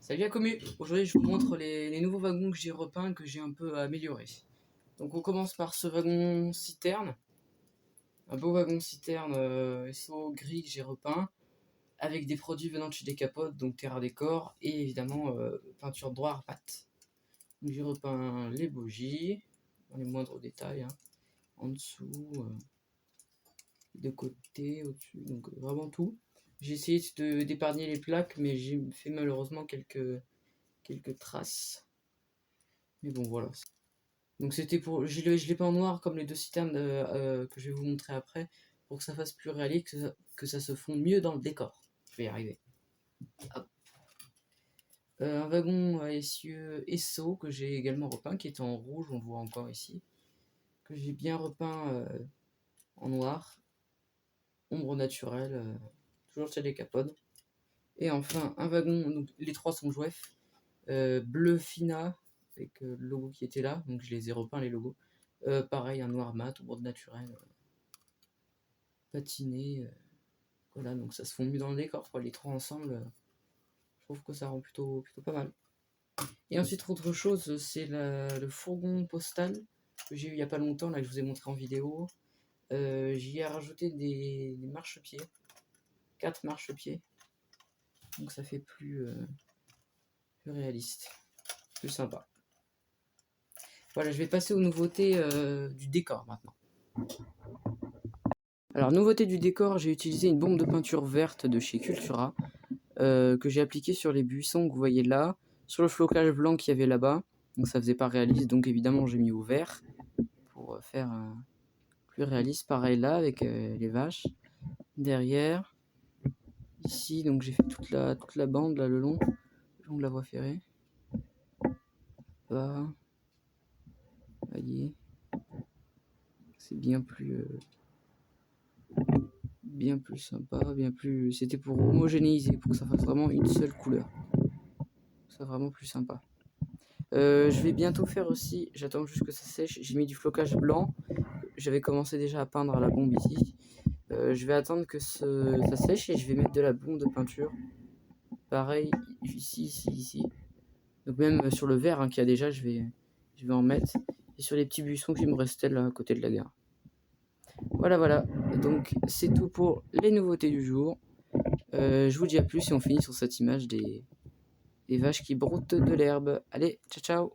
Salut la commu. Aujourd'hui je vous montre les nouveaux wagons que j'ai repeints, que j'ai un peu améliorés. Donc on commence par ce wagon citerne. Un beau wagon citerne SO gris que j'ai repeint, avec des produits venant de chez Décapote, donc Terra Décor, et évidemment peinture droit à pâte. Donc j'ai repeint les bougies, dans les moindres détails, hein. En dessous, de côté, au-dessus, donc vraiment tout. J'ai essayé d'épargner les plaques, mais j'ai fait malheureusement quelques traces. Mais bon, voilà. Donc c'était pour... Je l'ai pas en noir comme les deux citernes que je vais vous montrer après, pour que ça fasse plus réaliste, que ça se fonde mieux dans le décor. Je vais y arriver. Hop. Un wagon à essieu Esso que j'ai également repeint, qui est en rouge, on le voit encore ici. Que j'ai bien repeint en noir. Ombre naturelle, toujours chez les capodes. Et enfin un wagon, donc les trois sont jouefs. Bleu Fina, avec le logo qui était là, donc je les ai repeints les logos. Pareil, un noir mat, ombre naturelle, patiné. Voilà, donc ça se fond mieux dans le décor, quoi. Les trois ensemble, je trouve que ça rend plutôt pas mal. Et ensuite, autre chose, c'est le fourgon postal que j'ai eu il y a pas longtemps, là que je vous ai montré en vidéo. J'y ai rajouté des marchepieds, 4 marchepieds, donc ça fait plus réaliste, plus sympa. Voilà, je vais passer aux nouveautés du décor maintenant. Alors, nouveauté du décor, j'ai utilisé une bombe de peinture verte de chez Cultura, que j'ai appliquée sur les buissons que vous voyez là, sur le flocage blanc qu'il y avait là-bas. Donc ça faisait pas réaliste, donc évidemment j'ai mis au vert pour faire plus réaliste. Pareil là avec les vaches. Derrière, ici, donc j'ai fait toute la bande là le long de la voie ferrée. Là, voyez, c'est bien plus sympa, c'était pour homogénéiser, pour que ça fasse vraiment une seule couleur. C'est vraiment plus sympa. Je vais bientôt faire aussi, j'attends juste que ça sèche, j'ai mis du flocage blanc, j'avais commencé déjà à peindre à la bombe ici. Je vais attendre que ça sèche et je vais mettre de la bombe de peinture. Pareil, ici. Donc même sur le verre qu'il y a déjà, je vais en mettre. Et sur les petits buissons qui me restaient là à côté de la gare. Voilà, donc c'est tout pour les nouveautés du jour. Je vous dis à plus et on finit sur cette image des vaches qui broutent de l'herbe. Allez, ciao ciao.